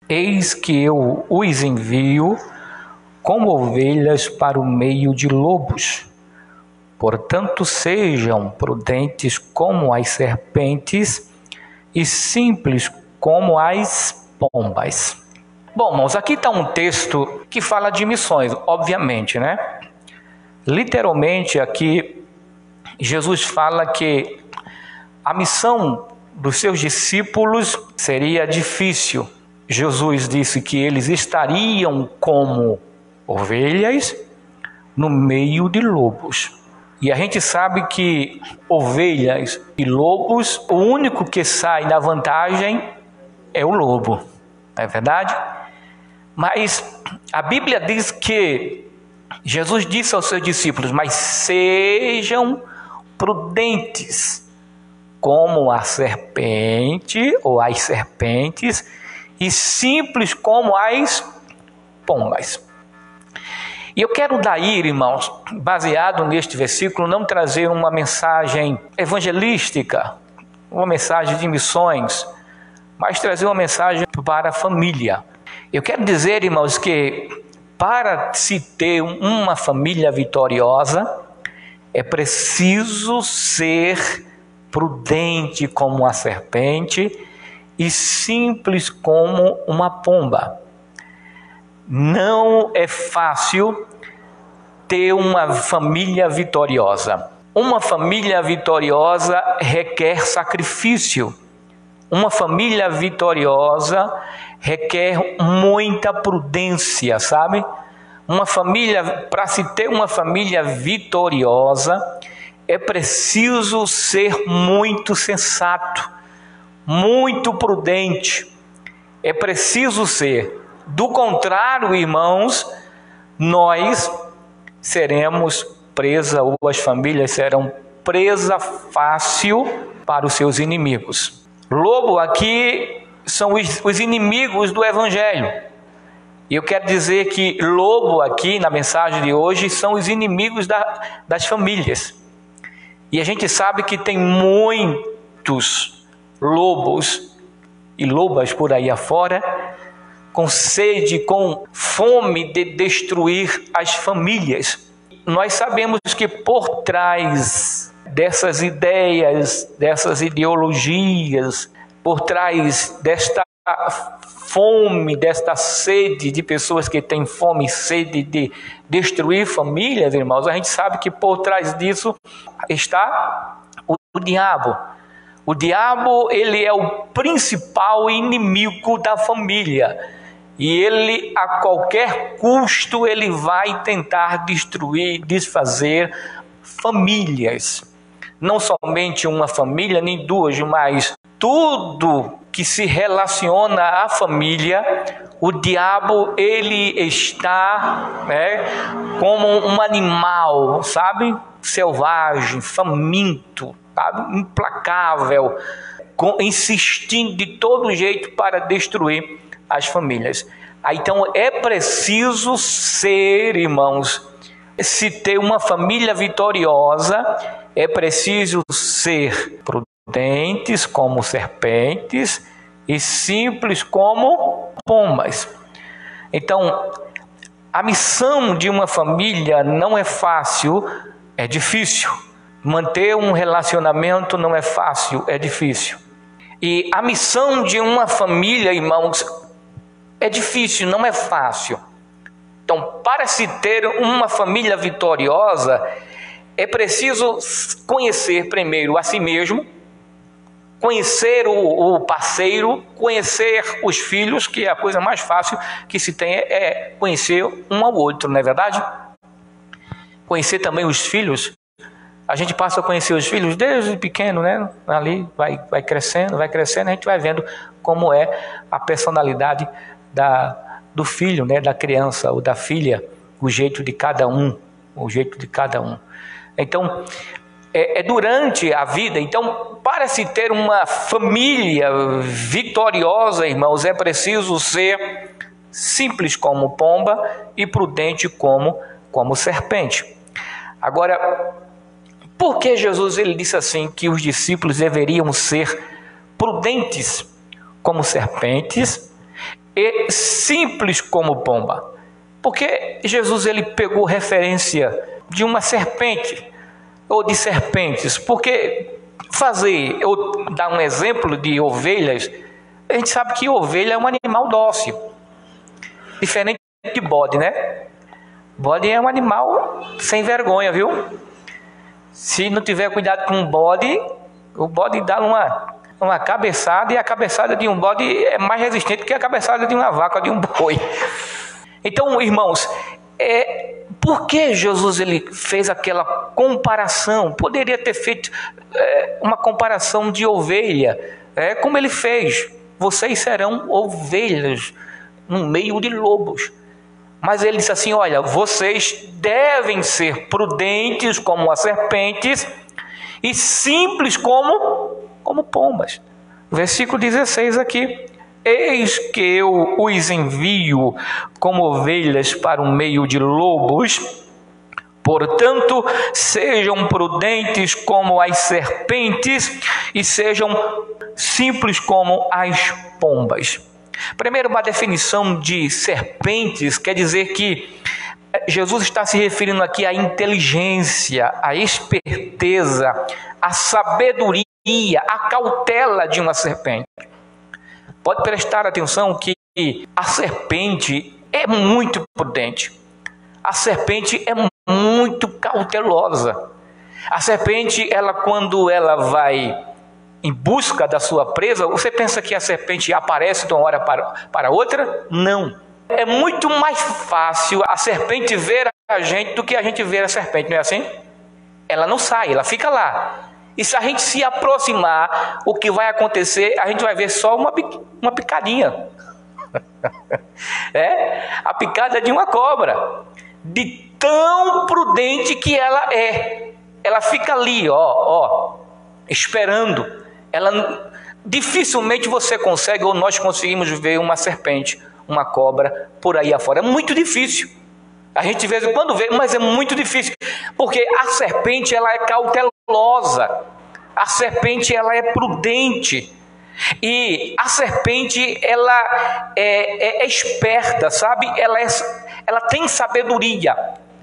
Eis que eu os envio como ovelhas para o meio de lobos. Portanto, sejam prudentes como as serpentes e simples como as pombas. Bom, irmãos, aqui está um texto que fala de missões, obviamente, né? Literalmente aqui, Jesus fala que a missão dos seus discípulos seria difícil. Jesus disse que eles estariam como ovelhas no meio de lobos. E a gente sabe que ovelhas e lobos, o único que sai na vantagem é o lobo, não é verdade? Mas a Bíblia diz que Jesus disse aos seus discípulos: mas sejam prudentes como a serpente ou as serpentes e simples como as pombas. E eu quero daí, irmãos, baseado neste versículo, não trazer uma mensagem evangelística, uma mensagem de missões, mas trazer uma mensagem para a família. Eu quero dizer, irmãos, que para se ter uma família vitoriosa, é preciso ser prudente como a serpente e simples como uma pomba. Não é fácil ter uma família vitoriosa. Uma família vitoriosa requer sacrifício. Uma família vitoriosa requer muita prudência, sabe? Para se ter uma família vitoriosa, é preciso ser muito sensato, muito prudente. É preciso ser. Do contrário, irmãos, nós seremos presa, ou as famílias serão presa fácil para os seus inimigos. Lobo aqui são os inimigos do Evangelho. E eu quero dizer que lobo aqui, na mensagem de hoje, são os inimigos das famílias. E a gente sabe que tem muitos lobos e lobas por aí afora, com sede, com fome de destruir as famílias. Nós sabemos que por trás dessas ideias, dessas ideologias, por trás desta fome, desta sede de pessoas que têm fome e sede de destruir famílias, irmãos, a gente sabe que por trás disso está o diabo. O diabo, ele é o principal inimigo da família. E ele, a qualquer custo, ele vai tentar destruir, desfazer famílias. Não somente uma família, nem duas, mas tudo que se relaciona à família, o diabo, ele está, como um animal, sabe? Selvagem, faminto, sabe? Implacável, insistindo de todo jeito para destruir as famílias. Então é preciso ser, irmãos, se ter uma família vitoriosa, é preciso ser prudentes como serpentes e simples como pombas. Então, a missão de uma família não é fácil, é difícil. Manter um relacionamento não é fácil, é difícil. E a missão de uma família, irmãos, é difícil, não é fácil. Então, para se ter uma família vitoriosa, é preciso conhecer primeiro a si mesmo, conhecer o parceiro, conhecer os filhos, que é a coisa mais fácil que se tem é conhecer um ao outro, não é verdade? Conhecer também os filhos. A gente passa a conhecer os filhos desde pequeno, né? Ali vai crescendo, a gente vai vendo como é a personalidade do filho, né? Da criança ou da filha, o jeito de cada um, Então, é durante a vida. Então, para se ter uma família vitoriosa, irmãos, é preciso ser simples como pomba e prudente como serpente. Agora, por que Jesus ele disse assim que os discípulos deveriam ser prudentes como serpentes e simples como pomba. Porque Jesus ele pegou referência de uma serpente ou de serpentes. Porque eu dar um exemplo de ovelhas, a gente sabe que ovelha é um animal dócil, diferente de bode, né? Bode é um animal sem vergonha, viu? Se não tiver cuidado com o bode dá uma cabeçada, e a cabeçada de um bode é mais resistente que a cabeçada de uma vaca ou de um boi. Então, irmãos, por que Jesus ele fez aquela comparação? Poderia ter feito uma comparação de ovelha, como ele fez. Vocês serão ovelhas no meio de lobos. Mas ele disse assim: olha, vocês devem ser prudentes como as serpentes e simples como pombas. Versículo 16 aqui: eis que eu os envio como ovelhas para o meio de lobos, portanto, sejam prudentes como as serpentes e sejam simples como as pombas. Primeiro, uma definição de serpentes quer dizer que Jesus está se referindo aqui à inteligência, à esperteza, à sabedoria, à cautela de uma serpente. Pode prestar atenção que a serpente é muito prudente. A serpente é muito cautelosa. A serpente, quando ela vai em busca da sua presa, você pensa que a serpente aparece de uma hora para outra? Não. É muito mais fácil a serpente ver a gente do que a gente ver a serpente, não é assim? Ela não sai, ela fica lá. E se a gente se aproximar, o que vai acontecer? A gente vai ver só uma picadinha. A picada de uma cobra. De tão prudente que ela é. Ela fica ali, esperando. Dificilmente você consegue, ou nós conseguimos ver uma serpente, uma cobra por aí afora. É muito difícil. A gente de vez em quando vê, mas é muito difícil. Porque a serpente ela é cautelosa. A serpente ela é prudente. E a serpente ela é esperta, sabe? Ela tem sabedoria.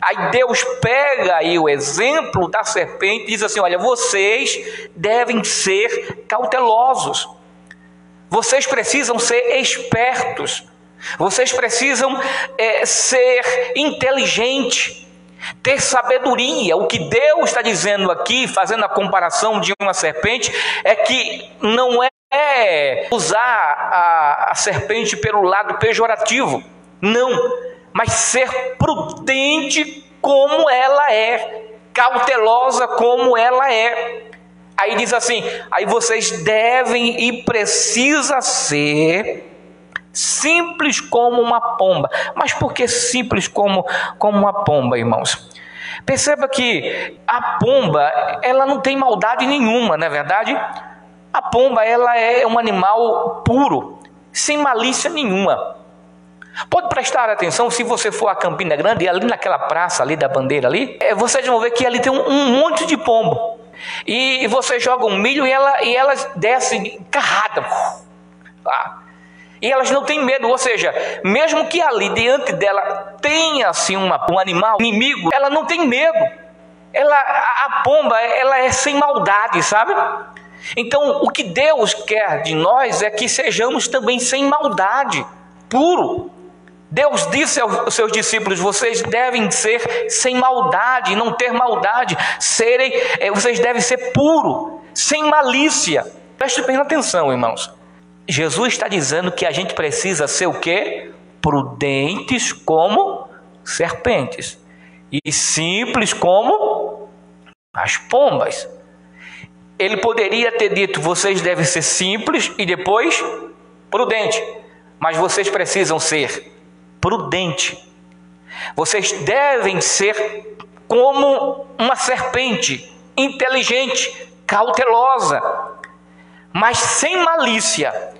Aí Deus pega aí o exemplo da serpente e diz assim: olha, vocês devem ser cautelosos. Vocês precisam ser espertos. Vocês precisam ser inteligentes, ter sabedoria. O que Deus está dizendo aqui, fazendo a comparação de uma serpente, é que não é usar a serpente pelo lado pejorativo. Não. Mas ser prudente como ela é, cautelosa como ela é. Aí diz assim: aí vocês devem e precisa ser simples como uma pomba. Mas por que simples como uma pomba, irmãos? Perceba que a pomba, ela não tem maldade nenhuma, não é verdade? A pomba, ela é um animal puro, sem malícia nenhuma. Pode prestar atenção, se você for a Campina Grande, ali naquela praça ali da bandeira ali, vocês vão ver que ali tem um monte de pombo. E você joga um milho e elas descem carrada. E elas não têm medo, ou seja, mesmo que ali diante dela tenha assim um animal inimigo, ela não tem medo. A pomba, ela é sem maldade, sabe? Então, o que Deus quer de nós é que sejamos também sem maldade, puro. Deus disse aos seus discípulos: vocês devem ser sem maldade, não ter maldade, vocês devem ser puro, sem malícia. Preste bem atenção, irmãos. Jesus está dizendo que a gente precisa ser o quê? Prudentes como serpentes e simples como as pombas. Ele poderia ter dito: vocês devem ser simples e depois prudente, mas vocês precisam ser prudente. Vocês devem ser como uma serpente, inteligente, cautelosa, mas sem malícia.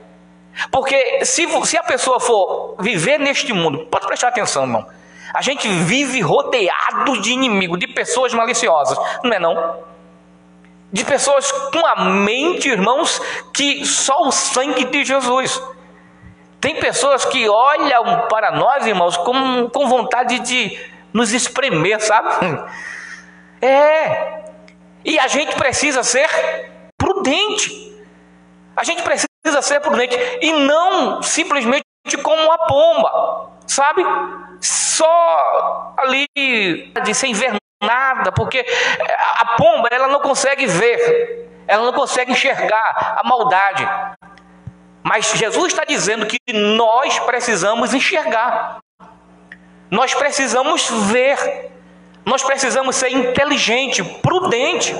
Porque se a pessoa for viver neste mundo, pode prestar atenção, irmão, a gente vive rodeado de inimigos, de pessoas maliciosas, não é não? De pessoas com a mente, irmãos, que só o sangue de Jesus, Tem pessoas que olham para nós, irmãos, com vontade de nos espremer, sabe? E a gente precisa ser prudente. A gente precisa ser prudente e não simplesmente como uma pomba, sabe? Só ali sem ver nada, porque a pomba, ela não consegue ver, ela não consegue enxergar a maldade. Mas Jesus está dizendo que nós precisamos enxergar, nós precisamos ver, nós precisamos ser inteligente, prudente.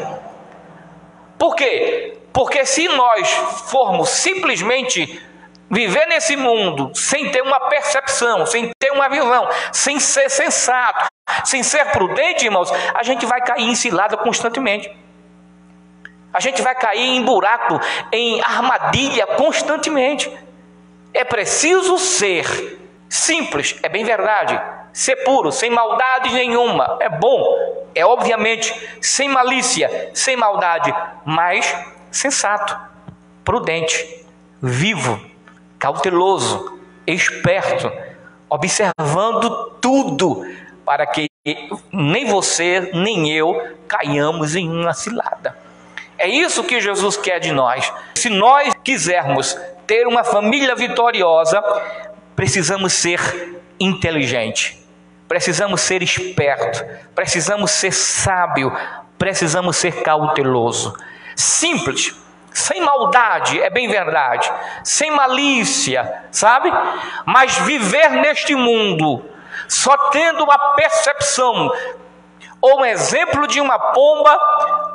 Por quê? Porque se nós formos simplesmente viver nesse mundo sem ter uma percepção, sem ter uma visão, sem ser sensato, sem ser prudente, irmãos, a gente vai cair em cilada constantemente. A gente vai cair em buraco, em armadilha constantemente. É preciso ser simples, é bem verdade. Ser puro, sem maldade nenhuma, é bom. É obviamente sem malícia, sem maldade, mas sensato, prudente, vivo, cauteloso, esperto, observando tudo, para que nem você nem eu caiamos em uma cilada. É isso que Jesus quer de nós. Se nós quisermos ter uma família vitoriosa, precisamos ser inteligente, precisamos ser esperto, precisamos ser sábio, precisamos ser cauteloso. Simples, sem maldade, é bem verdade, sem malícia, sabe? Mas viver neste mundo só tendo uma percepção ou um exemplo de uma pomba,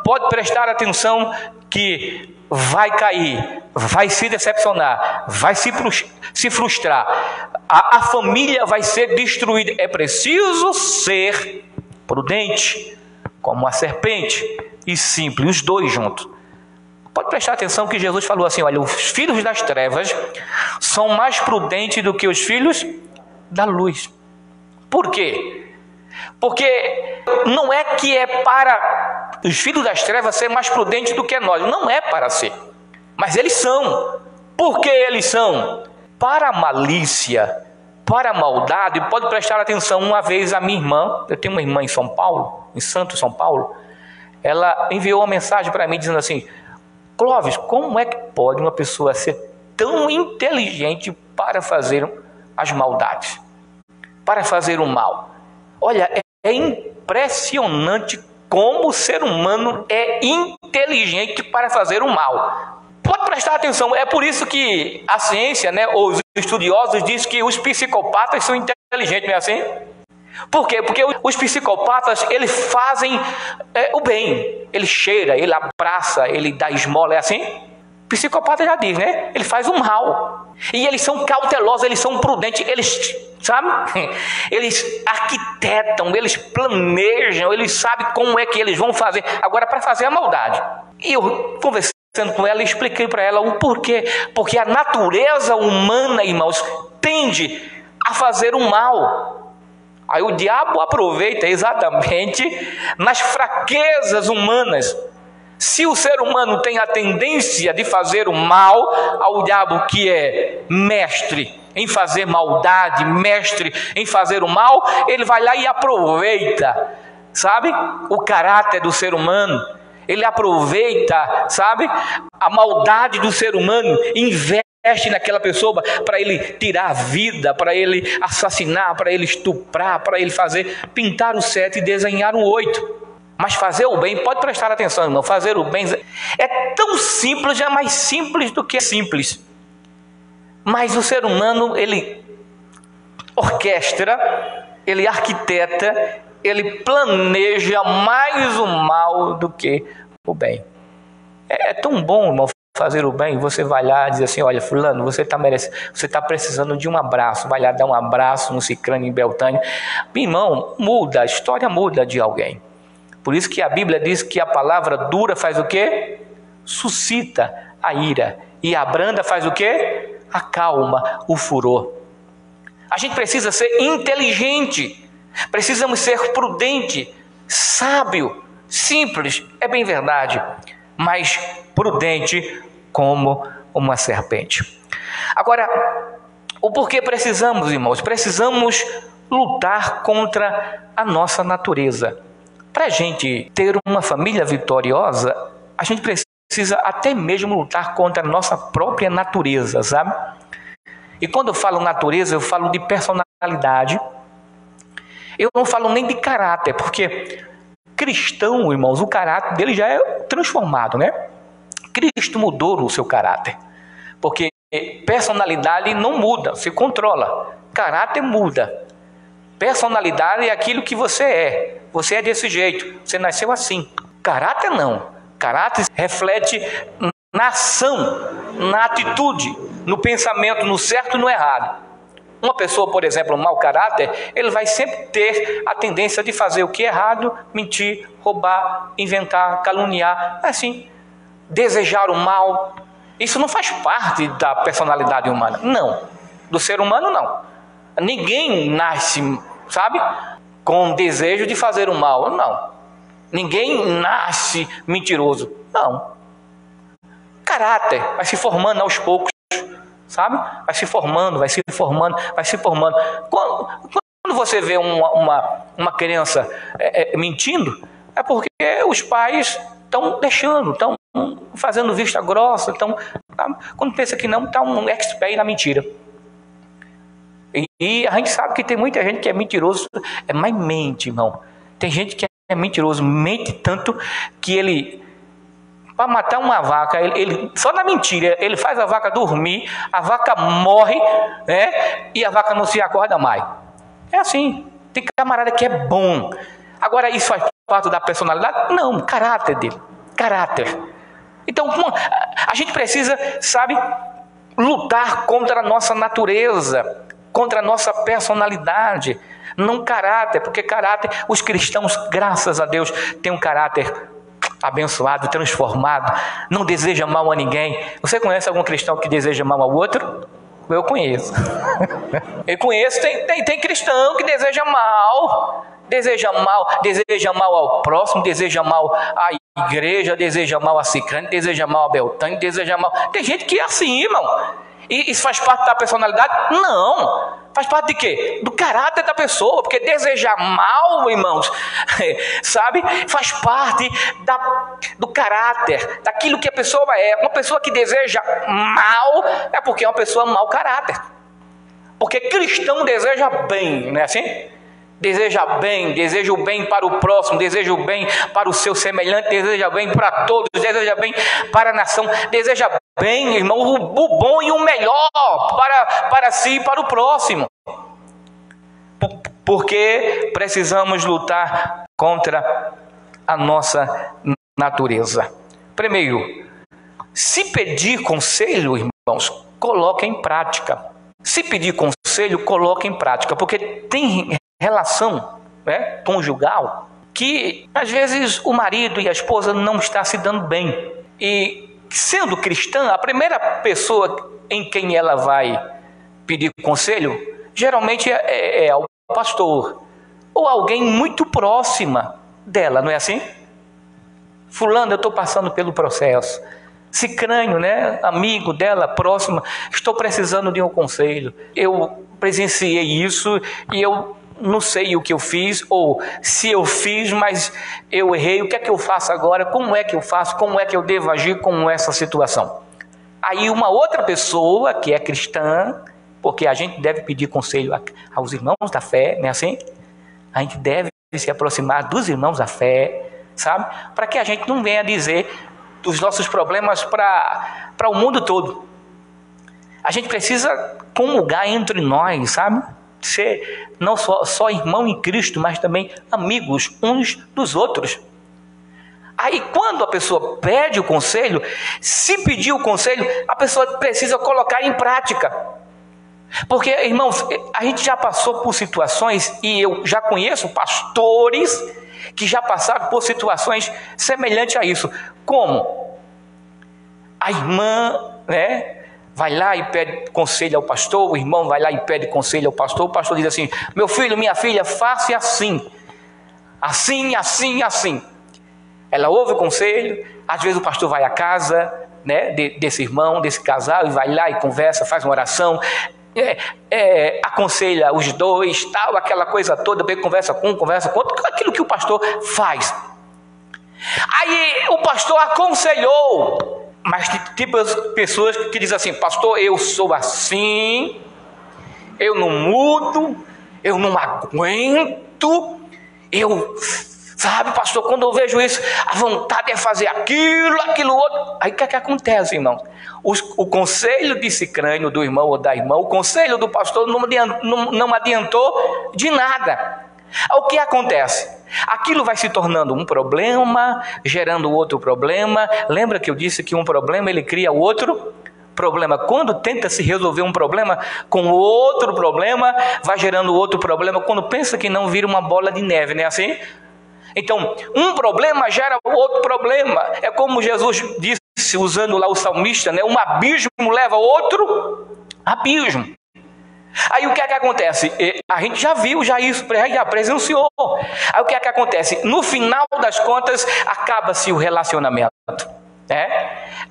pode prestar atenção que vai cair, vai se decepcionar, vai se frustrar, a família vai ser destruída. É preciso ser prudente, como a serpente, e simples, os dois juntos. Pode prestar atenção que Jesus falou assim: olha, os filhos das trevas são mais prudentes do que os filhos da luz. Por quê? Porque não é que é para os filhos das trevas ser mais prudentes do que nós, não é para ser, mas eles são. Por que eles são? Para a malícia, para a maldade. Pode prestar atenção, uma vez a minha irmã, eu tenho uma irmã em São Paulo, em Santos, São Paulo, ela enviou uma mensagem para mim dizendo assim: Clóvis, como é que pode uma pessoa ser tão inteligente para fazer as maldades, para fazer o mal? Olha, é impressionante como o ser humano é inteligente para fazer o mal. Pode prestar atenção, é por isso que a ciência, os estudiosos dizem que os psicopatas são inteligentes, não é assim? Por quê? Porque os psicopatas, eles fazem o bem, ele cheira, ele abraça, ele dá esmola, é assim? O psicopata já diz, né? Ele faz o mal. E eles são cautelosos, eles são prudentes, eles, sabe? Eles arquitetam, eles planejam, eles sabem como é que eles vão fazer. Agora, para fazer a maldade. E eu, conversando com ela, expliquei para ela o porquê. Porque a natureza humana, irmãos, tende a fazer o mal. Aí o diabo aproveita exatamente nas fraquezas humanas. Se o ser humano tem a tendência de fazer o mal, ao diabo, que é mestre em fazer maldade, mestre em fazer o mal, ele vai lá e aproveita, sabe, o caráter do ser humano. Ele aproveita, sabe, a maldade do ser humano, investe naquela pessoa para ele tirar a vida, para ele assassinar, para ele estuprar, para ele pintar o 7 e desenhar um 8. Mas fazer o bem, pode prestar atenção, irmão, fazer o bem é tão simples, já mais simples do que simples. Mas o ser humano, ele orquestra, ele arquiteta, ele planeja mais o mal do que o bem. É tão bom, irmão, fazer o bem. Você vai lá e diz assim: olha, fulano, você está precisando de um abraço. Vai lá dar um abraço no Cicrano, em Beltânia. Meu irmão, muda, a história muda de alguém. Por isso que a Bíblia diz que a palavra dura faz o quê? Suscita a ira. E a branda faz o quê? Acalma o furor. A gente precisa ser inteligente. Precisamos ser prudente, sábio, simples, é bem verdade, mas prudente como uma serpente. Agora, O porquê precisamos, irmãos? Precisamos lutar contra a nossa natureza. Para a gente ter uma família vitoriosa, a gente precisa até mesmo lutar contra a nossa própria natureza, sabe? E quando eu falo natureza, eu falo de personalidade. Eu não falo nem de caráter, porque cristão, irmãos, o caráter dele já é transformado, né? Cristo mudou o seu caráter. Porque personalidade não muda, se controla. Caráter muda. Personalidade é aquilo que você é. Você é desse jeito, você nasceu assim. Caráter não. Caráter reflete na ação, na atitude, no pensamento, no certo e no errado. Uma pessoa, por exemplo, um mau caráter, ele vai sempre ter a tendência de fazer o que é errado, mentir, roubar, inventar, caluniar, assim, desejar o mal. Isso não faz parte da personalidade humana, não. Do ser humano, não. Ninguém nasce, sabe, com desejo de fazer o mal, não. Ninguém nasce mentiroso, não. Caráter vai se formando aos poucos, sabe? Vai se formando, vai se formando, vai se formando. Quando você vê uma criança mentindo, é porque os pais estão deixando, estão fazendo vista grossa, quando pensa que não, está um expert na mentira. E a gente sabe que tem muita gente que é mentiroso, mas mente, irmão. Tem gente que é mentiroso, mente tanto que ele, para matar uma vaca, ele só na mentira, ele faz a vaca dormir, a vaca morre, né? E a vaca não se acorda mais. É assim. Tem camarada que é bom. Agora, isso faz parte da personalidade? Não, caráter dele. Caráter. Então, a gente precisa, sabe, lutar contra a nossa natureza, contra a nossa personalidade, não caráter, porque caráter, os cristãos, graças a Deus, têm um caráter abençoado, transformado, não deseja mal a ninguém. Você conhece algum cristão que deseja mal ao outro? Eu conheço. Eu conheço, tem cristão que deseja mal ao próximo, deseja mal à igreja, deseja mal a Cicrane, deseja mal a Beltane, deseja mal. Tem gente que é assim, irmão. E isso faz parte da personalidade? Não. Faz parte de quê? Do caráter da pessoa. Porque desejar mal, irmãos, sabe? Faz parte do caráter, daquilo que a pessoa é. Uma pessoa que deseja mal é porque é uma pessoa mau caráter. Porque cristão deseja bem, não é assim? Deseja bem, deseja o bem para o próximo, deseja o bem para o seu semelhante, deseja bem para todos, deseja bem para a nação, deseja bem, irmão, o bom e o melhor para si e para o próximo. Porque precisamos lutar contra a nossa natureza. Primeiro, se pedir conselho, irmãos, coloque em prática. Se pedir conselho, coloque em prática, porque tem relação, né, conjugal, que às vezes o marido e a esposa não estão se dando bem. E sendo cristã, a primeira pessoa em quem ela vai pedir conselho, geralmente é o pastor, ou alguém muito próxima dela, não é assim? Fulano, eu estou passando pelo processo. Cicrânio, né, amigo dela, próxima, estou precisando de um conselho. Eu presenciei isso e eu não sei o que eu fiz, ou se eu fiz, mas eu errei, o que é que eu faço agora? Como é que eu faço? Como é que eu devo agir com essa situação? Aí uma outra pessoa que é cristã, porque a gente deve pedir conselho aos irmãos da fé, não é assim? A gente deve se aproximar dos irmãos da fé, sabe? Para que a gente não venha dizer dos nossos problemas para o mundo todo. A gente precisa comungar entre nós, sabe? Ser não só irmão em Cristo, mas também amigos uns dos outros. Aí quando a pessoa pede o conselho, se pedir o conselho, a pessoa precisa colocar em prática. Porque, irmãos, a gente já passou por situações, e eu já conheço pastores que já passaram por situações semelhantes a isso. Como? A irmã, né, vai lá e pede conselho ao pastor, o irmão vai lá e pede conselho ao pastor, o pastor diz assim: meu filho, minha filha, faça assim, assim, assim, assim. Ela ouve o conselho, às vezes o pastor vai à casa, né, desse irmão, desse casal, e vai lá e conversa, faz uma oração, aconselha os dois, tal, aquela coisa toda, bem, conversa com um, conversa com outro, aquilo que o pastor faz. Aí o pastor aconselhou, mas tem pessoas que dizem assim: pastor, eu sou assim, eu não mudo, eu não aguento, sabe, pastor, quando eu vejo isso, a vontade é fazer aquilo outro. Aí o que acontece, irmão? O conselho de cicrânio do irmão ou da irmã, o conselho do pastor não adiantou de nada. O que acontece? Aquilo vai se tornando um problema, gerando outro problema. Lembra que eu disse que um problema ele cria outro problema? Quando tenta se resolver um problema com outro problema, vai gerando outro problema. Quando pensa que não, vira uma bola de neve, não é assim? Então, um problema gera outro problema. É como Jesus disse, usando lá o salmista, né? Um abismo leva outro abismo. Aí o que acontece? A gente já viu isso, já presenciou. Aí o que acontece? No final das contas, acaba-se o relacionamento.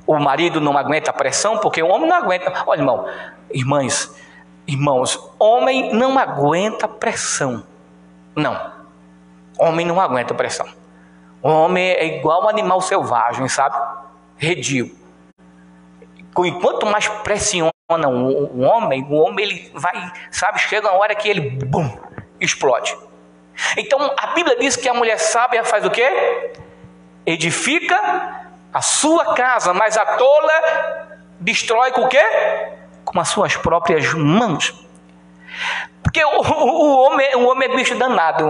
O marido não aguenta a pressão, porque o homem não aguenta. Olha, irmãos, homem não aguenta pressão. Não, homem não aguenta pressão. O homem é igual um animal selvagem, sabe? Redio. Quanto mais pressiona o homem ele vai, sabe, chega uma hora que ele, bum, explode. Então a Bíblia diz que a mulher sábia faz o quê? Edifica a sua casa, mas a tola destrói com o quê? Com as suas próprias mãos. Porque o homem é bicho danado.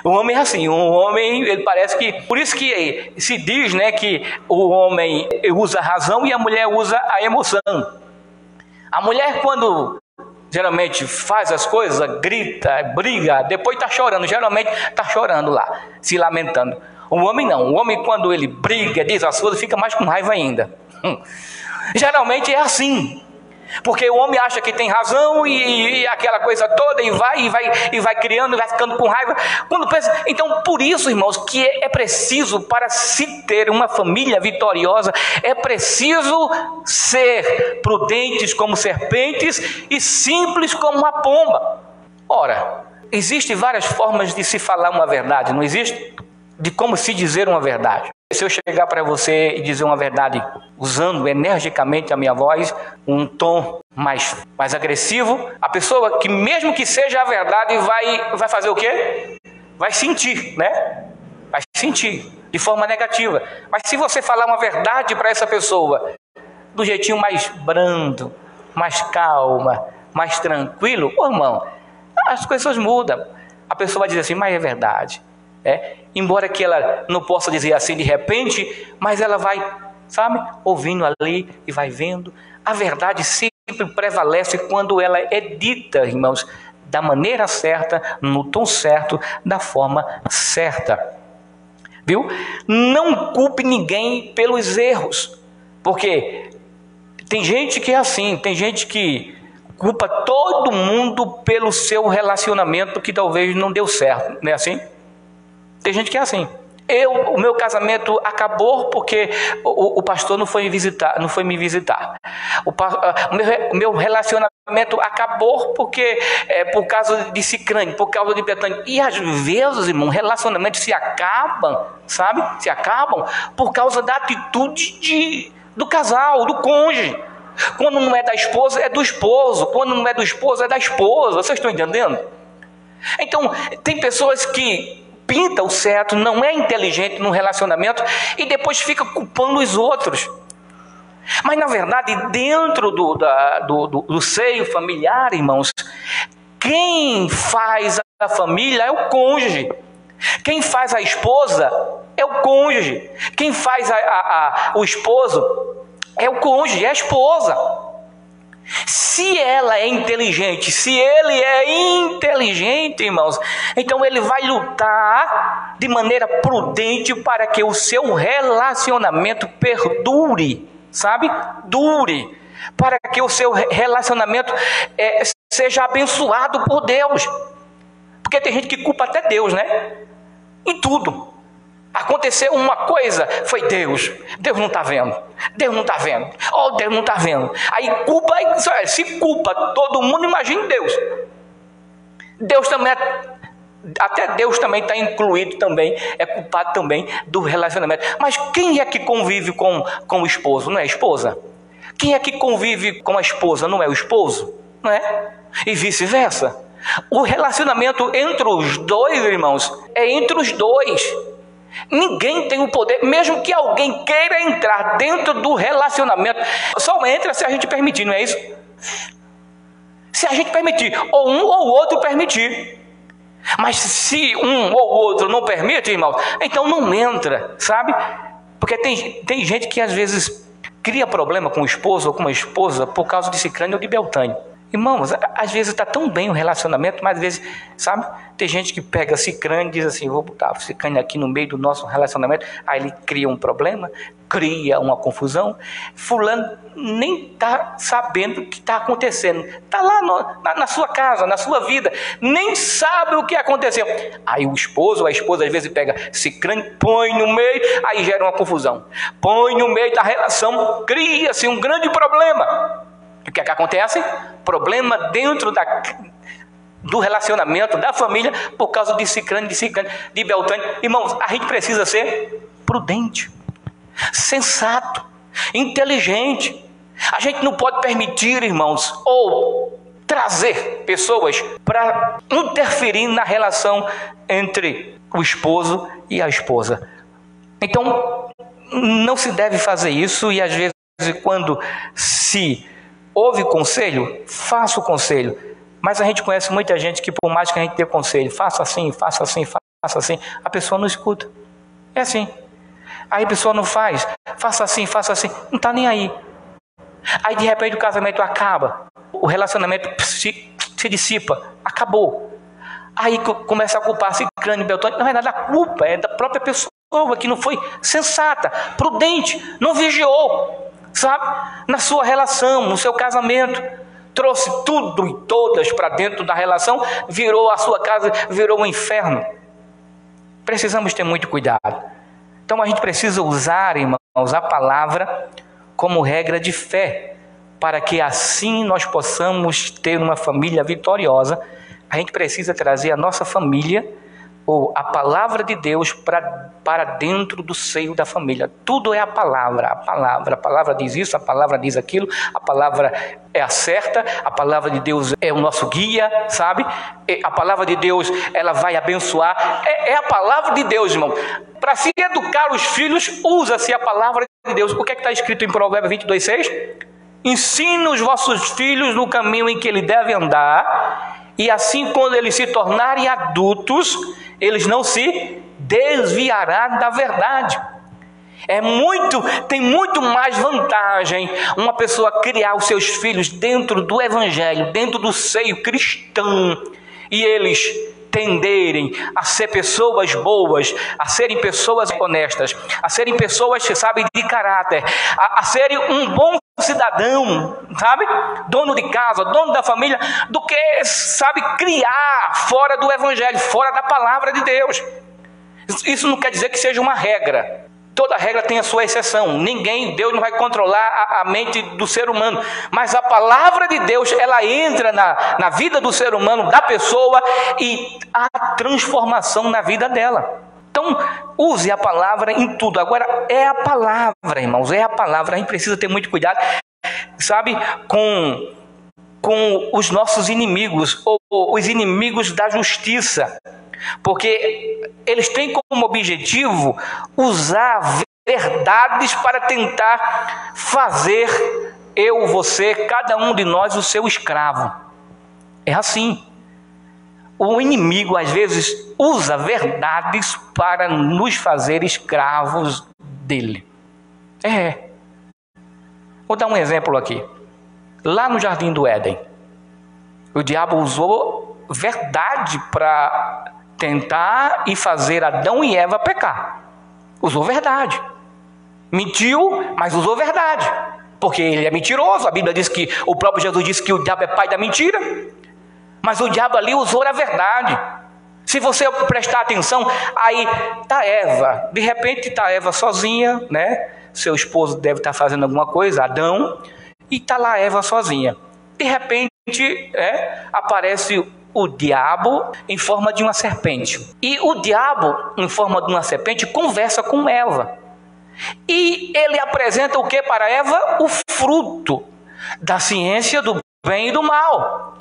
O homem é assim, o homem, ele parece que... Por isso que se diz, né, que o homem usa a razão e a mulher usa a emoção. A mulher, quando geralmente faz as coisas, grita, briga, depois está chorando, geralmente está chorando lá, se lamentando. O homem não, o homem quando ele briga, diz as coisas, fica mais com raiva ainda. Geralmente é assim. Porque o homem acha que tem razão e aquela coisa toda e vai criando e vai ficando com raiva. Quando pensa, então por isso, irmãos, que é preciso, para se ter uma família vitoriosa, é preciso ser prudentes como serpentes e simples como uma pomba. Ora, existem várias formas de se falar uma verdade, não existe? De como se dizer uma verdade. Se eu chegar para você e dizer uma verdade usando energicamente a minha voz, um tom mais agressivo, a pessoa que mesmo que seja a verdade vai fazer o quê? Vai sentir, né? Vai sentir de forma negativa. Mas se você falar uma verdade para essa pessoa do jeitinho mais brando, mais calma, mais tranquilo, irmão, as coisas mudam. A pessoa vai dizer assim, mas é verdade. Embora que ela não possa dizer assim de repente, mas ela vai, sabe, ouvindo ali e vai vendo. A verdade sempre prevalece quando ela é dita, irmãos, da maneira certa, no tom certo, da forma certa. Viu? Não culpe ninguém pelos erros, porque tem gente que é assim, tem gente que culpa todo mundo pelo seu relacionamento que talvez não deu certo, não é assim? Tem gente que é assim. O meu casamento acabou porque o pastor não foi me visitar. O meu relacionamento acabou porque por causa de cicrânio, por causa de Betânia. E às vezes, irmão, relacionamentos se acabam, sabe? Se acabam por causa da atitude do casal, do cônjuge. Quando não é da esposa, é do esposo. Quando não é do esposo, é da esposa. Vocês estão entendendo? Então, tem pessoas que pinta o certo, não é inteligente no relacionamento e depois fica culpando os outros. Mas na verdade, dentro do seio familiar, irmãos, quem faz a família é o cônjuge. Quem faz a esposa é o cônjuge. Quem faz o esposo é o cônjuge, é a esposa. Se ela é inteligente, se ele é inteligente, irmãos, então ele vai lutar de maneira prudente para que o seu relacionamento perdure, sabe? Dure, para que o seu relacionamento seja abençoado por Deus. Porque tem gente que culpa até Deus, né? Em tudo. Aconteceu uma coisa, foi Deus. Deus não está vendo. Deus não está vendo. Oh, Deus não está vendo. Aí culpa, se culpa todo mundo, imagine Deus. Deus também, até Deus também está incluído também, é culpado também do relacionamento. Mas quem é que convive com o esposo? Não é a esposa? Quem é que convive com a esposa? Não é o esposo? Não é? E vice-versa. O relacionamento entre os dois, irmãos, é entre os dois. Ninguém tem o poder, mesmo que alguém queira entrar dentro do relacionamento, só entra se a gente permitir, não é isso? Se a gente permitir, ou um ou outro permitir. Mas se um ou outro não permite, irmãos, então não entra, sabe? Porque tem gente que às vezes cria problema com o esposo ou com a esposa por causa de Cicrane ou de Beltrane. Irmãos, às vezes está tão bem o relacionamento, mas às vezes, sabe, tem gente que pega Cicrane e diz assim, vou botar o Cicrane aqui no meio do nosso relacionamento, aí ele cria um problema, cria uma confusão, fulano nem está sabendo o que está acontecendo, está lá na sua casa, na sua vida, nem sabe o que aconteceu. Aí o esposo ou a esposa às vezes pega Cicrane, põe no meio, aí gera uma confusão, põe no meio da relação, cria-se um grande problema. O que é que acontece? Problema dentro do relacionamento, da família, por causa de Cicrane, de Beltrane. Irmãos, a gente precisa ser prudente, sensato, inteligente. A gente não pode permitir, irmãos, ou trazer pessoas para interferir na relação entre o esposo e a esposa. Então, não se deve fazer isso, e às vezes quando se ouve conselho, faça o conselho. Mas a gente conhece muita gente que, por mais que a gente dê conselho, faça assim, faça assim, faça assim, a pessoa não escuta. É assim. Aí a pessoa não faz, faça assim, não está nem aí. Aí de repente o casamento acaba, o relacionamento se dissipa, acabou. Aí começa a culpar Cicrane e Beltrane. Não é nada, a culpa é da própria pessoa que não foi sensata, prudente, não vigiou, sabe, na sua relação, no seu casamento, trouxe tudo e todas para dentro da relação, virou a sua casa, virou um inferno. Precisamos ter muito cuidado. Então a gente precisa usar, irmãos, a palavra como regra de fé, para que assim nós possamos ter uma família vitoriosa. A gente precisa trazer a nossa família, ou a palavra de Deus, para dentro do seio da família. Tudo é a palavra diz isso, a palavra diz aquilo, a palavra é a certa, a palavra de Deus é o nosso guia, sabe? A palavra de Deus, ela vai abençoar, é a palavra de Deus, irmão. Para se educar os filhos, usa-se a palavra de Deus. O que é que está escrito em Provérbios 22:6? Ensina os vossos filhos no caminho em que ele deve andar, e assim quando eles se tornarem adultos, eles não se desviarão da verdade. Tem muito mais vantagem uma pessoa criar os seus filhos dentro do evangelho, dentro do seio cristão, e eles tenderem a ser pessoas boas, a serem pessoas honestas, a serem pessoas que sabem de caráter, a serem um bom cidadão, sabe? Dono de casa, dono da família, do que, sabe, criar fora do evangelho, fora da palavra de Deus. Isso não quer dizer que seja uma regra. Toda regra tem a sua exceção. Deus não vai controlar a mente do ser humano. Mas a palavra de Deus, ela entra na vida do ser humano, da pessoa, e há transformação na vida dela. Então, use a palavra em tudo. Agora, é a palavra, irmãos, é a palavra. A gente precisa ter muito cuidado, sabe, com os nossos inimigos, ou os inimigos da justiça. Porque eles têm como objetivo usar verdades para tentar fazer eu, você, cada um de nós o seu escravo. É assim. O inimigo às vezes usa verdades para nos fazer escravos dele. Vou dar um exemplo aqui. Lá no Jardim do Éden, o diabo usou verdade para tentar e fazer Adão e Eva pecar. Usou verdade. Mentiu, mas usou verdade. Porque ele é mentiroso. A Bíblia diz que, o próprio Jesus disse que o diabo é pai da mentira. Mas o diabo ali usou a verdade. Se você prestar atenção, aí tá Eva, de repente tá Eva sozinha, né? Seu esposo deve estar fazendo alguma coisa, Adão, e tá lá Eva sozinha. De repente, aparece o diabo em forma de uma serpente. E o diabo, em forma de uma serpente, conversa com Eva. E ele apresenta o que para Eva? O fruto da ciência do bem e do mal.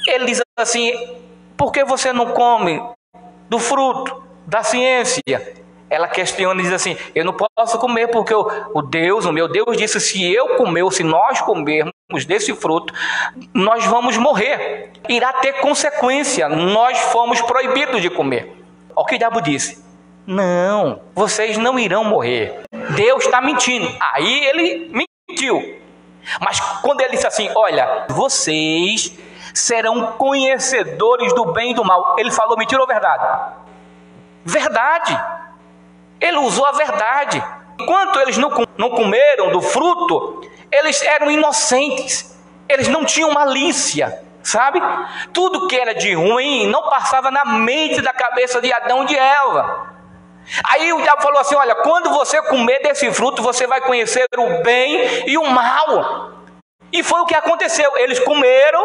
Ele diz assim: por que você não come do fruto da ciência? Ela questiona e diz assim: eu não posso comer porque o meu Deus disse, se eu comer ou se nós comermos desse fruto, nós vamos morrer. Irá ter consequência, nós fomos proibidos de comer. Olha o que o diabo disse: não, vocês não irão morrer. Deus está mentindo. Aí ele mentiu. Mas quando ele disse assim: olha, vocês serão conhecedores do bem e do mal, ele falou mentira ou verdade? Verdade. Ele usou a verdade. Enquanto eles não comeram do fruto, eles eram inocentes. Eles não tinham malícia, sabe? Tudo que era de ruim não passava na mente da cabeça de Adão e de Eva. Aí o diabo falou assim: olha, quando você comer desse fruto, você vai conhecer o bem e o mal. E foi o que aconteceu. Eles comeram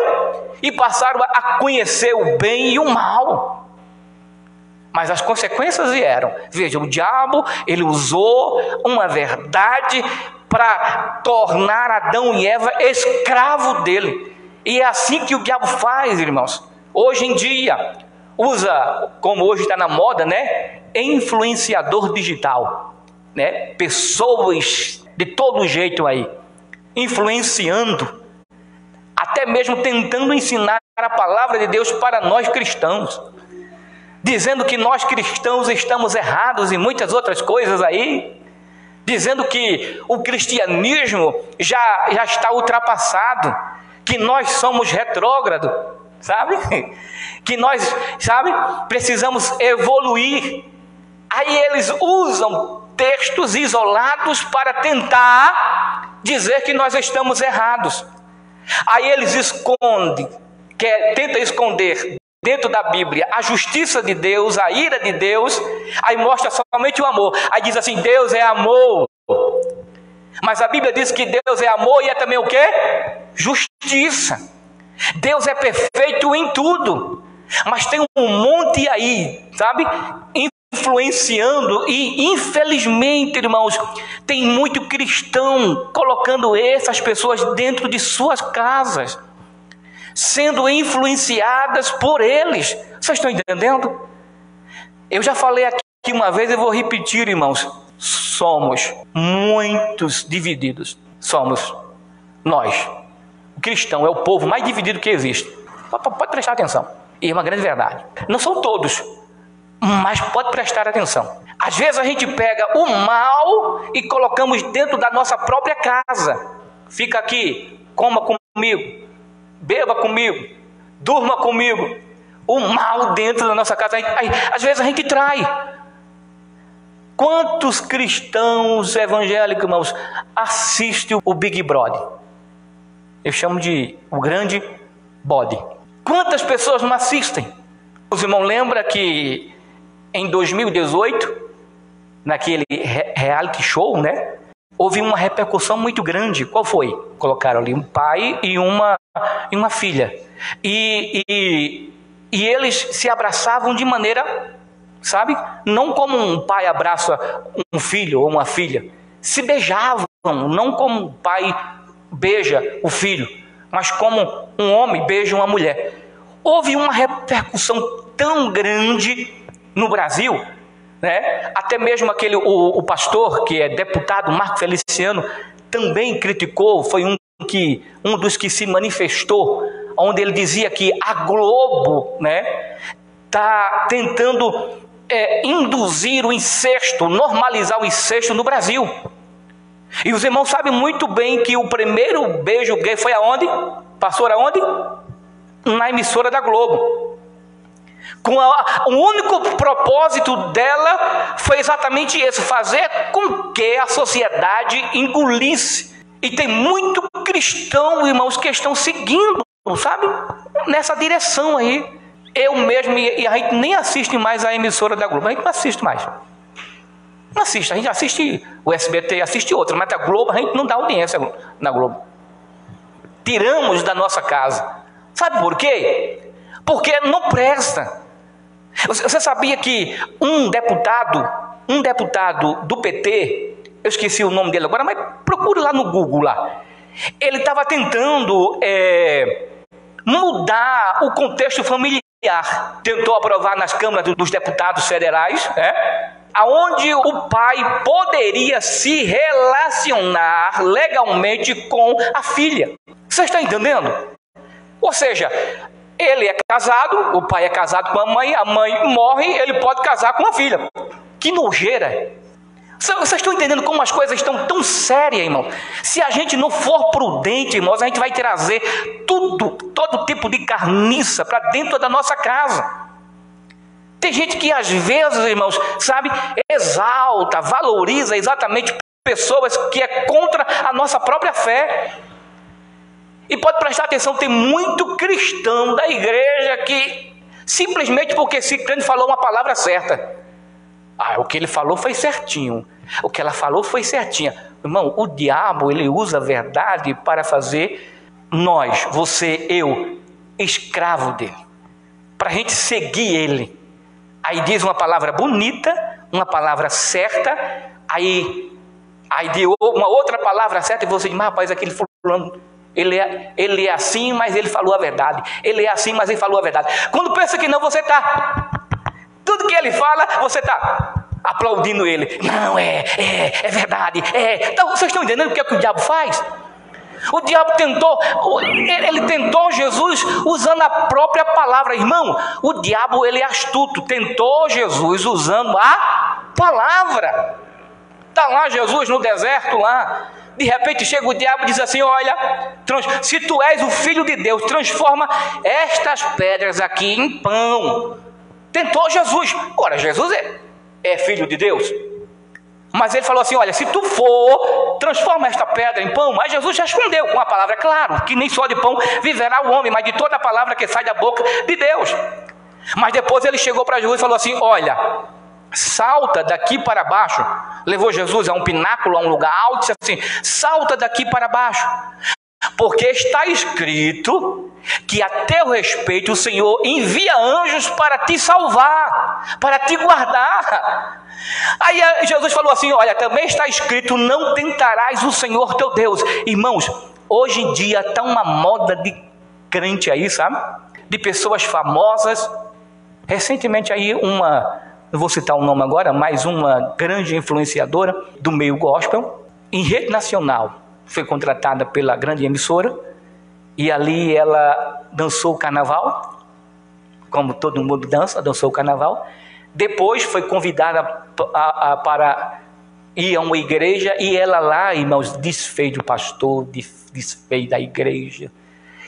e passaram a conhecer o bem e o mal. Mas as consequências vieram. Veja, o diabo, ele usou uma verdade para tornar Adão e Eva escravo dele. E é assim que o diabo faz, irmãos. Hoje em dia, usa, como hoje está na moda, né? Influenciador digital, né? Pessoas de todo jeito aí, influenciando, até mesmo tentando ensinar a palavra de Deus para nós cristãos, dizendo que nós cristãos estamos errados em muitas outras coisas aí, dizendo que o cristianismo já está ultrapassado, que nós somos retrógrados, sabe? Que nós, precisamos evoluir. Aí eles usam textos isolados para tentar dizer que nós estamos errados. Aí eles escondem, tentam esconder dentro da Bíblia a justiça de Deus, a ira de Deus, aí mostra somente o amor. Aí diz assim: Deus é amor. Mas a Bíblia diz que Deus é amor e é também o quê? Justiça. Deus é perfeito em tudo. Mas tem um monte aí, sabe? Influenciando, e infelizmente, irmãos, tem muito cristão colocando essas pessoas dentro de suas casas, sendo influenciadas por eles. Vocês estão entendendo? Eu já falei aqui uma vez e vou repetir, irmãos: somos muitos divididos. Somos nós. O cristão é o povo mais dividido que existe. Pode prestar atenção. E é uma grande verdade. Não são todos, mas pode prestar atenção. Às vezes a gente pega o mal e colocamos dentro da nossa própria casa. Fica aqui, coma comigo, beba comigo, durma comigo. O mal dentro da nossa casa. Aí, às vezes a gente trai. Quantos cristãos evangélicos, irmãos, assistem o Big Brother? Eu chamo de o grande bode. Quantas pessoas não assistem? Os irmãos lembram que em 2018, naquele reality show, né? Houve uma repercussão muito grande. Qual foi? Colocaram ali um pai e uma filha. E eles se abraçavam de maneira, sabe? Não como um pai abraça um filho ou uma filha. Se beijavam, não como um pai beija o filho, mas como um homem beija uma mulher. Houve uma repercussão tão grande no Brasil, né? Até mesmo o pastor, que é deputado, Marco Feliciano, também criticou. Foi um dos que se manifestou, onde ele dizia que a Globo, né, está tentando induzir o incesto, normalizar o incesto no Brasil. E os irmãos sabem muito bem que o primeiro beijo gay foi aonde? Passou aonde? Na emissora da Globo. O único propósito dela foi exatamente esse: fazer com que a sociedade engolisse. E tem muito cristão, irmãos, que estão seguindo, sabe, nessa direção aí. Eu mesmo, e a gente nem assiste mais a emissora da Globo, a gente não assiste mais. Não assiste, a gente assiste o SBT, assiste outra, mas a Globo, a gente não dá audiência na Globo. Tiramos da nossa casa. Sabe por quê? Porque não presta. Você sabia que um deputado do PT, eu esqueci o nome dele agora, mas procure lá no Google lá. Ele estava tentando mudar o contexto familiar. Tentou aprovar nas câmaras dos deputados federais, aonde o pai poderia se relacionar legalmente com a filha. Você está entendendo? Ou seja, ele é casado, o pai é casado com a mãe morre, ele pode casar com a filha. Que nojeira! Vocês estão entendendo como as coisas estão tão sérias, irmão? Se a gente não for prudente, irmãos, a gente vai trazer todo tipo de carniça para dentro da nossa casa. Tem gente que às vezes, irmãos, sabe, exalta, valoriza exatamente pessoas que é contra a nossa própria fé. E pode prestar atenção, tem muito cristão da igreja que simplesmente porque esse crente falou uma palavra certa. O que ele falou foi certinho. O que ela falou foi certinha. Irmão, o diabo, ele usa a verdade para fazer nós, você, eu, escravo dele. Para a gente seguir ele. Aí diz uma palavra bonita, uma palavra certa, aí de uma outra palavra certa, e você diz, mas rapaz, aquele fulano, ele é assim, mas ele falou a verdade. Ele é assim, mas ele falou a verdade. Quando pensa que não, você está... Tudo que ele fala, você está aplaudindo ele. Não, é verdade, Então, vocês estão entendendo o que é que o diabo faz? O diabo ele tentou Jesus usando a própria palavra. Irmão, o diabo, ele é astuto. Tentou Jesus usando a palavra. Está lá Jesus no deserto lá. De repente chega o diabo e diz assim, olha, se tu és o Filho de Deus, transforma estas pedras aqui em pão. Tentou Jesus. Ora, Jesus é Filho de Deus. Mas ele falou assim, olha, se tu for, transforma esta pedra em pão. Mas Jesus respondeu com a palavra, claro, que nem só de pão viverá o homem, mas de toda a palavra que sai da boca de Deus. Mas depois ele chegou para Jesus e falou assim, olha, salta daqui para baixo. Levou Jesus a um pináculo, a um lugar alto, e disse assim, salta daqui para baixo. Porque está escrito que a teu respeito o Senhor envia anjos para te salvar, para te guardar. Aí Jesus falou assim, olha, também está escrito, não tentarás o Senhor teu Deus. Irmãos, hoje em dia está uma moda de crente aí, sabe? De pessoas famosas. Recentemente aí não vou citar o nome agora, mas uma grande influenciadora do meio gospel, em rede nacional, foi contratada pela grande emissora, e ali ela dançou o carnaval, como todo mundo dançou o carnaval. Depois foi convidada para ir a uma igreja, e ela lá, irmãos, desfez do pastor, desfez da igreja.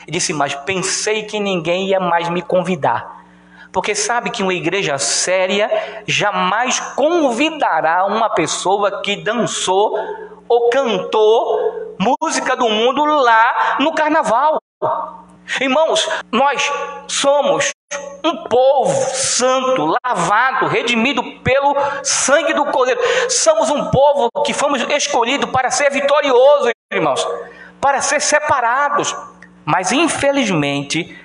E disse, mas pensei que ninguém ia mais me convidar. Porque sabe que uma igreja séria jamais convidará uma pessoa que dançou ou cantou música do mundo lá no carnaval. Irmãos, nós somos um povo santo, lavado, redimido pelo sangue do Cordeiro. Somos um povo que fomos escolhidos para ser vitoriosos, irmãos, para ser separados. Mas infelizmente,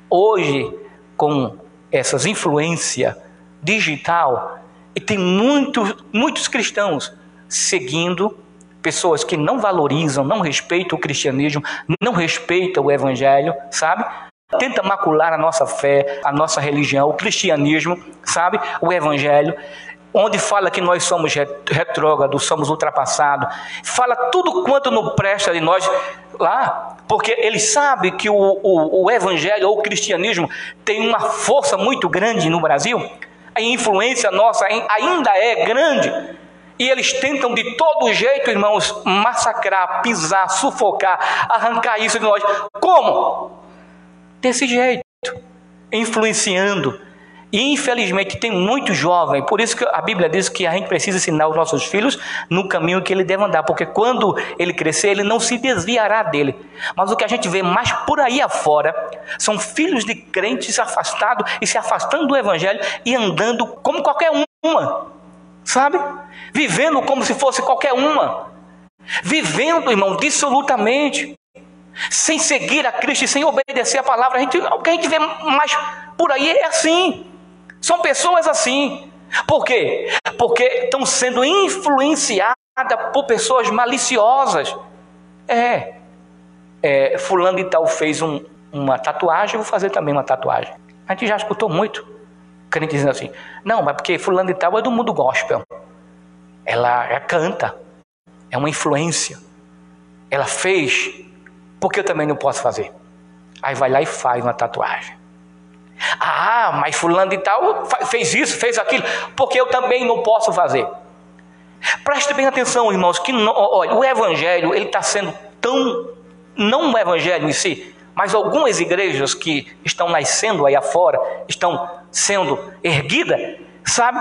hoje, com essas influências digital, e tem muitos cristãos seguindo pessoas que não valorizam, não respeitam o cristianismo, não respeitam o evangelho, sabe? Tenta macular a nossa fé, a nossa religião, o cristianismo, sabe? O evangelho, onde fala que nós somos retrógrados, somos ultrapassados, fala tudo quanto não presta de nós lá, porque ele sabe que o evangelho ou o cristianismo tem uma força muito grande no Brasil, a influência nossa ainda é grande. E eles tentam de todo jeito, irmãos, massacrar, pisar, sufocar, arrancar isso de nós. Como? Desse jeito, influenciando, E infelizmente tem muito jovem, por isso que a Bíblia diz que a gente precisa ensinar os nossos filhos no caminho que ele deve andar, porque quando ele crescer, ele não se desviará dele. Mas o que a gente vê mais por aí afora são filhos de crentes afastados e se afastando do evangelho e andando como qualquer uma, sabe? Vivendo como se fosse qualquer uma, vivendo, irmão, dissolutamente, sem seguir a Cristo e sem obedecer a palavra. O que a gente vê mais por aí é assim. São pessoas assim. Por quê? Porque estão sendo influenciadas por pessoas maliciosas. Fulano e tal fez uma tatuagem, eu vou fazer também uma tatuagem. A gente já escutou muito crente dizendo assim: não, mas porque fulano e tal é do mundo gospel. Ela canta, é uma influência. Ela fez, porque eu também não posso fazer. Aí vai lá e faz uma tatuagem. Ah, mas fulano e tal fez isso, fez aquilo, porque eu também não posso fazer. Preste bem atenção, irmãos, que olha, o evangelho, ele está sendo tão, não o evangelho em si, mas algumas igrejas que estão nascendo aí afora, estão sendo erguidas, sabe?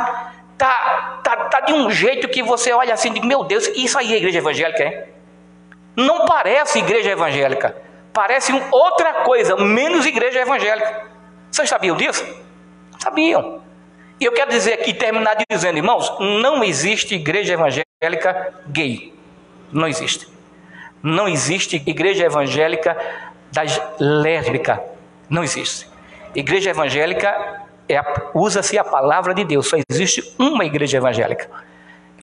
Tá de um jeito que você olha assim, de meu Deus, isso aí é igreja evangélica, hein? Não parece igreja evangélica, parece outra coisa, menos igreja evangélica. Vocês sabiam disso? Sabiam. E eu quero dizer aqui, terminar dizendo, irmãos, não existe igreja evangélica gay. Não existe. Não existe igreja evangélica das lésbicas. Não existe. Igreja evangélica usa-se a palavra de Deus. Só existe uma igreja evangélica.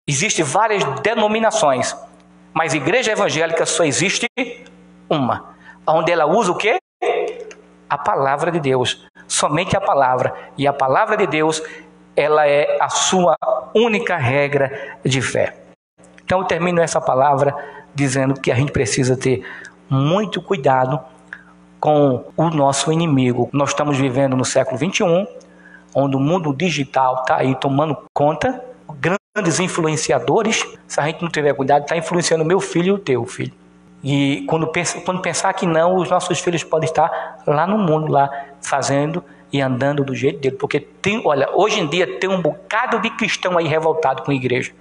Existem várias denominações, mas igreja evangélica só existe uma. Onde ela usa o quê? A palavra de Deus, somente a palavra. E a palavra de Deus, ela é a sua única regra de fé. Então eu termino essa palavra dizendo que a gente precisa ter muito cuidado com o nosso inimigo. Nós estamos vivendo no século 21, onde o mundo digital está aí tomando conta. Grandes influenciadores, se a gente não tiver cuidado, está influenciando o meu filho e o teu filho. E quando pensar que não, os nossos filhos podem estar lá no mundo, lá fazendo e andando do jeito dele. Porque olha, hoje em dia tem um bocado de cristão aí revoltado com a igreja,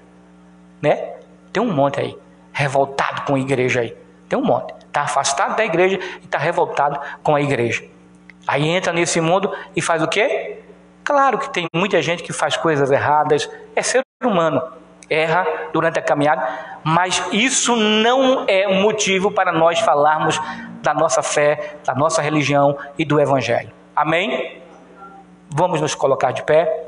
né? Tem um monte aí, revoltado com a igreja aí. Tem um monte. Está afastado da igreja e está revoltado com a igreja. Aí entra nesse mundo e faz o quê? Claro que tem muita gente que faz coisas erradas, é ser humano. Erra durante a caminhada, mas isso não é motivo para nós falarmos da nossa fé, da nossa religião e do evangelho. Amém? Vamos nos colocar de pé.